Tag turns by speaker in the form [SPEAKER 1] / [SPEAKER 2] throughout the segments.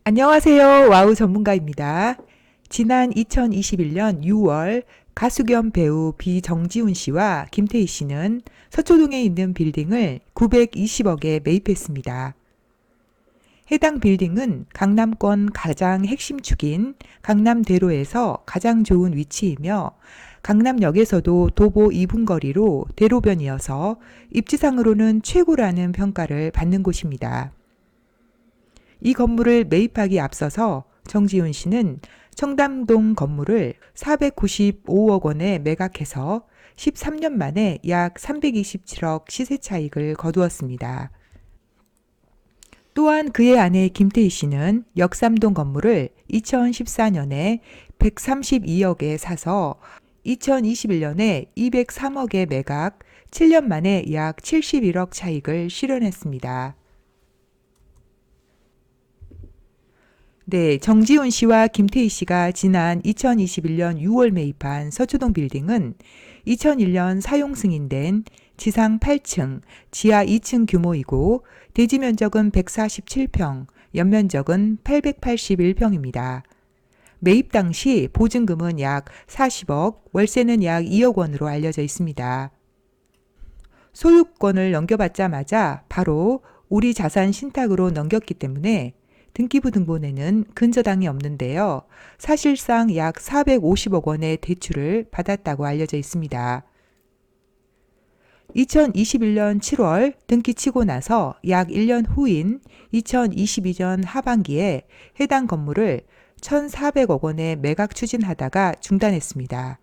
[SPEAKER 1] 안녕하세요. 와우 전문가입니다. 지난 2021년 6월 가수 겸 배우 비정지훈 씨와 김태희 씨는 서초동에 있는 빌딩을 920억에 매입했습니다. 해당 빌딩은 강남권 가장 핵심 축인 강남대로에서 가장 좋은 위치이며 강남역에서도 도보 2분 거리로 대로변이어서 입지상으로는 최고라는 평가를 받는 곳입니다. 이 건물을 매입하기 앞서서 정지훈 씨는 청담동 건물을 495억 원에 매각해서 13년 만에 약 327억 시세 차익을 거두었습니다. 또한 그의 아내 김태희 씨는 역삼동 건물을 2014년에 132억에 사서 2021년에 203억에 매각, 7년 만에 약 71억 차익을 실현했습니다. 네, 정지훈 씨와 김태희 씨가 지난 2021년 6월 매입한 서초동 빌딩은 2001년 사용 승인된 지상 8층, 지하 2층 규모이고 대지 면적은 147평, 연면적은 881평입니다. 매입 당시 보증금은 약 40억, 월세는 약 2억 원으로 알려져 있습니다. 소유권을 넘겨받자마자 바로 우리 자산 신탁으로 넘겼기 때문에 등기부 등본에는 근저당이 없는데요. 사실상 약 450억 원의 대출을 받았다고 알려져 있습니다. 2021년 7월 등기 치고 나서 약 1년 후인 2022년 하반기에 해당 건물을 1,400억 원에 매각 추진하다가 중단했습니다.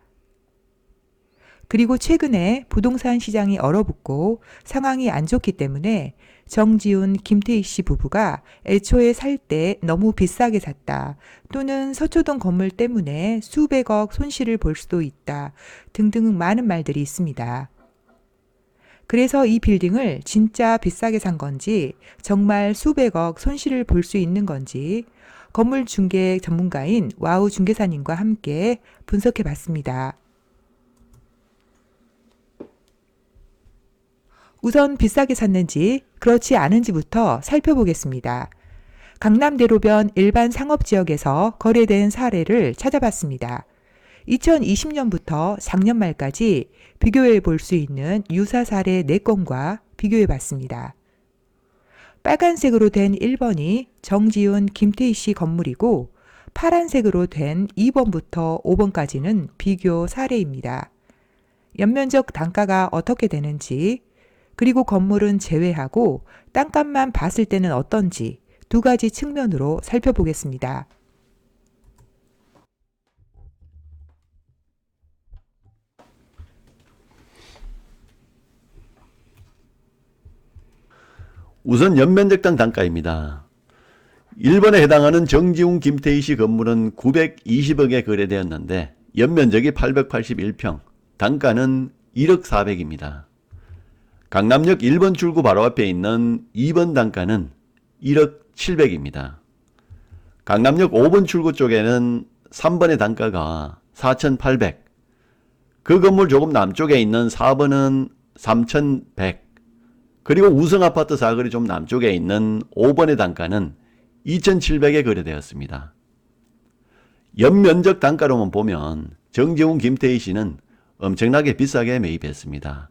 [SPEAKER 1] 그리고 최근에 부동산 시장이 얼어붙고 상황이 안 좋기 때문에 정지훈, 김태희 씨 부부가 애초에 살 때 너무 비싸게 샀다, 또는 서초동 건물 때문에 수백억 손실을 볼 수도 있다 등등 많은 말들이 있습니다. 그래서 이 빌딩을 진짜 비싸게 산 건지, 정말 수백억 손실을 볼 수 있는 건지 건물 중개 전문가인 와우 중개사님과 함께 분석해 봤습니다. 우선 비싸게 샀는지 그렇지 않은지부터 살펴보겠습니다. 강남대로변 일반 상업지역에서 거래된 사례를 찾아봤습니다. 2020년부터 작년 말까지 비교해 볼 수 있는 유사 사례 4건과 비교해 봤습니다. 빨간색으로 된 1번이 정지훈, 김태희 씨 건물이고 파란색으로 된 2번부터 5번까지는 비교 사례입니다. 연면적 단가가 어떻게 되는지, 그리고 건물은 제외하고 땅값만 봤을 때는 어떤지 두 가지 측면으로 살펴보겠습니다.
[SPEAKER 2] 우선 연면적당 단가입니다. 1번에 해당하는 정지훈 김태희 씨 건물은 920억에 거래되었는데 연면적이 881평, 단가는 1억 400입니다. 강남역 1번 출구 바로 앞에 있는 2번 단가는 1억 700입니다. 강남역 5번 출구 쪽에는 3번의 단가가 4,800, 그 건물 조금 남쪽에 있는 4번은 3,100, 그리고 우성아파트 사거리 좀 남쪽에 있는 5번의 단가는 2,700에 거래되었습니다. 연면적 단가로만 보면 정지훈 김태희 씨는 엄청나게 비싸게 매입했습니다.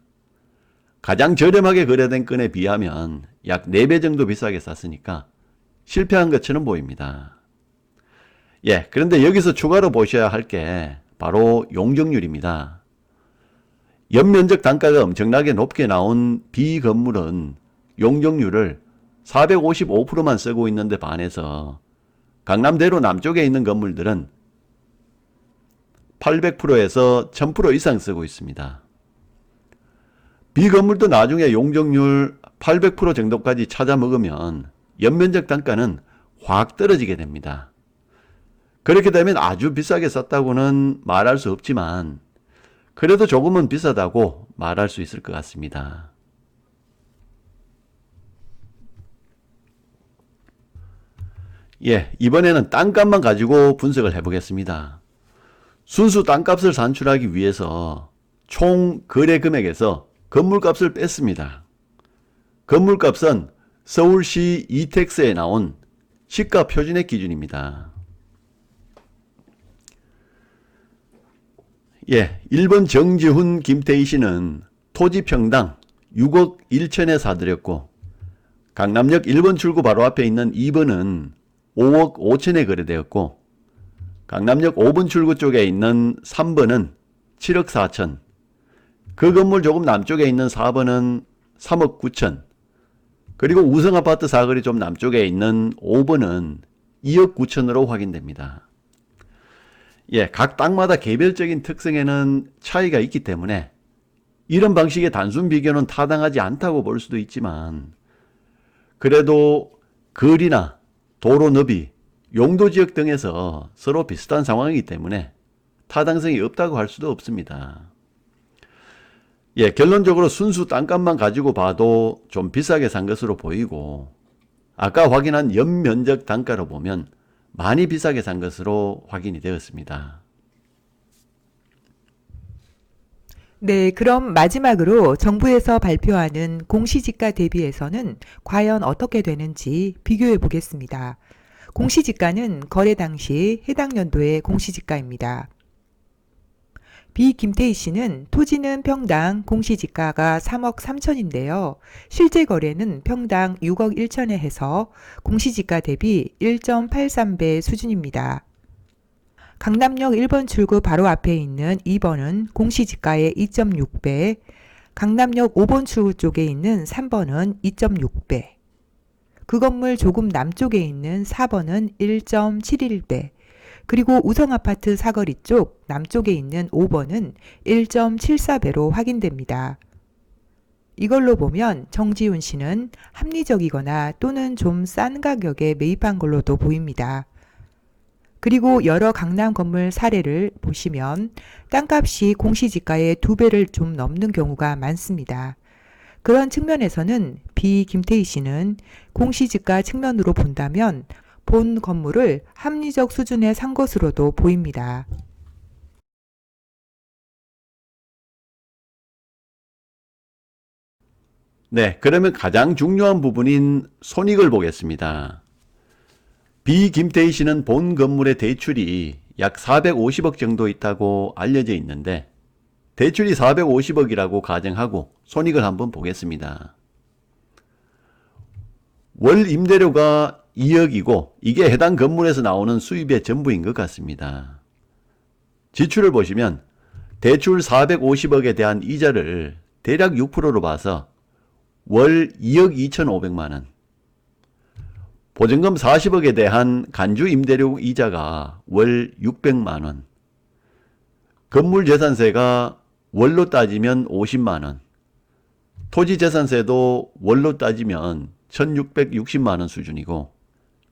[SPEAKER 2] 가장 저렴하게 거래된 건에 비하면 약 4배 정도 비싸게 샀으니까 실패한 것처럼 보입니다. 그런데 여기서 추가로 보셔야 할 게 바로 용적률입니다. 연면적 단가가 엄청나게 높게 나온 B 건물은 용적률을 455%만 쓰고 있는데 반해서 강남대로 남쪽에 있는 건물들은 800%에서 1000% 이상 쓰고 있습니다. B 건물도 나중에 용적률 800% 정도까지 찾아 먹으면 연면적 단가는 확 떨어지게 됩니다. 그렇게 되면 아주 비싸게 샀다고는 말할 수 없지만 그래도 조금은 비싸다고 말할 수 있을 것 같습니다. 이번에는 땅값만 가지고 분석을 해보겠습니다. 순수 땅값을 산출하기 위해서 총 거래 금액에서 건물값을 뺐습니다. 건물값은 서울시 이택스에 나온 시가 표준액 기준입니다. 예, 1번 정지훈 김태희 씨는 토지 평당 6억 1천에 사들였고 강남역 1번 출구 바로 앞에 있는 2번은 5억 5천에 거래되었고 강남역 5번 출구 쪽에 있는 3번은 7억 4천, 그 건물 조금 남쪽에 있는 4번은 3억 9천, 그리고 우성아파트 사거리 좀 남쪽에 있는 5번은 2억 9천으로 확인됩니다. 예, 각 땅마다 개별적인 특성에는 차이가 있기 때문에 이런 방식의 단순 비교는 타당하지 않다고 볼 수도 있지만 그래도 거리나 도로 너비, 용도지역 등에서 서로 비슷한 상황이기 때문에 타당성이 없다고 할 수도 없습니다. 예, 결론적으로 순수 땅값만 가지고 봐도 좀 비싸게 산 것으로 보이고 아까 확인한 연면적 단가로 보면 많이 비싸게 산 것으로 확인이 되었습니다.
[SPEAKER 1] 네, 그럼 마지막으로 정부에서 발표하는 공시지가 대비해서는 과연 어떻게 되는지 비교해 보겠습니다. 공시지가는 거래 당시 해당 연도의 공시지가입니다. 비 김태희 씨는 토지는 평당 공시지가가 3억 3천인데요. 실제 거래는 평당 6억 1천에 해서 공시지가 대비 1.83배 수준입니다. 강남역 1번 출구 바로 앞에 있는 2번은 공시지가의 2.6배, 강남역 5번 출구 쪽에 있는 3번은 2.6배, 그 건물 조금 남쪽에 있는 4번은 1.71배, 그리고 우성아파트 사거리 쪽 남쪽에 있는 5번은 1.74배로 확인됩니다. 이걸로 보면 정지훈 씨는 합리적이거나 또는 좀 싼 가격에 매입한 걸로도 보입니다. 그리고 여러 강남 건물 사례를 보시면 땅값이 공시지가의 2배를 좀 넘는 경우가 많습니다. 그런 측면에서는 비 김태희 씨는 공시지가 측면으로 본다면 본 건물을 합리적 수준에 산 것으로도 보입니다.
[SPEAKER 2] 네, 그러면 가장 중요한 부분인 손익을 보겠습니다. 비 김태희 씨는 본 건물의 대출이 약 450억 정도 있다고 알려져 있는데 대출이 450억이라고 가정하고 손익을 한번 보겠습니다. 월 임대료가 2억이고 이게 해당 건물에서 나오는 수입의 전부인 것 같습니다. 지출을 보시면 대출 450억에 대한 이자를 대략 6%로 봐서 월 2억 2,500만 원, 보증금 40억에 대한 간주 임대료 이자가 월 600만 원, 건물 재산세가 월로 따지면 50만 원, 토지 재산세도 월로 따지면 1,660만 원 수준이고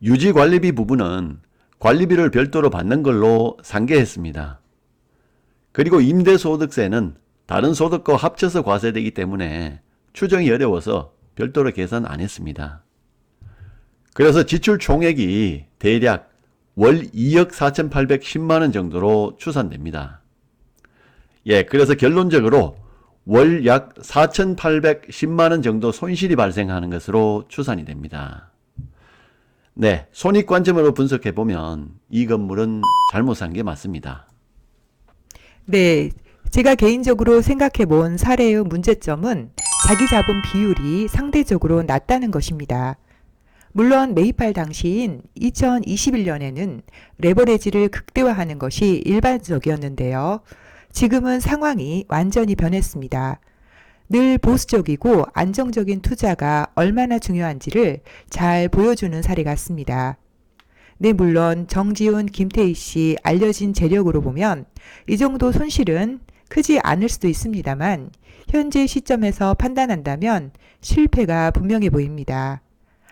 [SPEAKER 2] 유지관리비 부분은 관리비를 별도로 받는 걸로 상계했습니다. 그리고 임대소득세는 다른 소득과 합쳐서 과세되기 때문에 추정이 어려워서 별도로 계산 안 했습니다. 그래서 지출 총액이 대략 월 2억 4,810만 원 정도로 추산됩니다. 예, 그래서 결론적으로 월 약 4,810만 원 정도 손실이 발생하는 것으로 추산이 됩니다. 네, 손익 관점으로 분석해 보면 이 건물은 잘못 산 게 맞습니다.
[SPEAKER 1] 네, 제가 개인적으로 생각해 본 사례의 문제점은 자기 자본 비율이 상대적으로 낮다는 것입니다. 물론 매입할 당시인 2021년에는 레버리지를 극대화하는 것이 일반적이었는데요. 지금은 상황이 완전히 변했습니다. 늘 보수적이고 안정적인 투자가 얼마나 중요한지를 잘 보여주는 사례 같습니다. 네, 물론 정지훈, 김태희 씨 알려진 재력으로 보면 이 정도 손실은 크지 않을 수도 있습니다만 현재 시점에서 판단한다면 실패가 분명해 보입니다.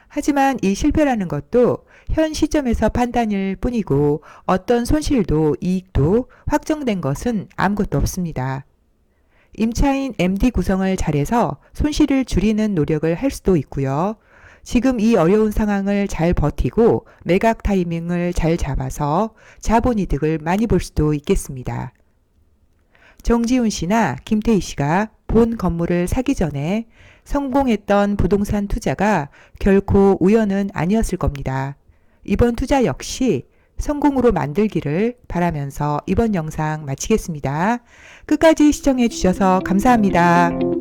[SPEAKER 1] 하지만 이 실패라는 것도 현 시점에서 판단일 뿐이고 어떤 손실도 이익도 확정된 것은 아무것도 없습니다. 임차인 MD 구성을 잘해서 손실을 줄이는 노력을 할 수도 있고요. 지금 이 어려운 상황을 잘 버티고 매각 타이밍을 잘 잡아서 자본이득을 많이 볼 수도 있겠습니다. 정지훈 씨나 김태희 씨가 본 건물을 사기 전에 성공했던 부동산 투자가 결코 우연은 아니었을 겁니다. 이번 투자 역시 성공으로 만들기를 바라면서 이번 영상 마치겠습니다. 끝까지 시청해 주셔서 감사합니다.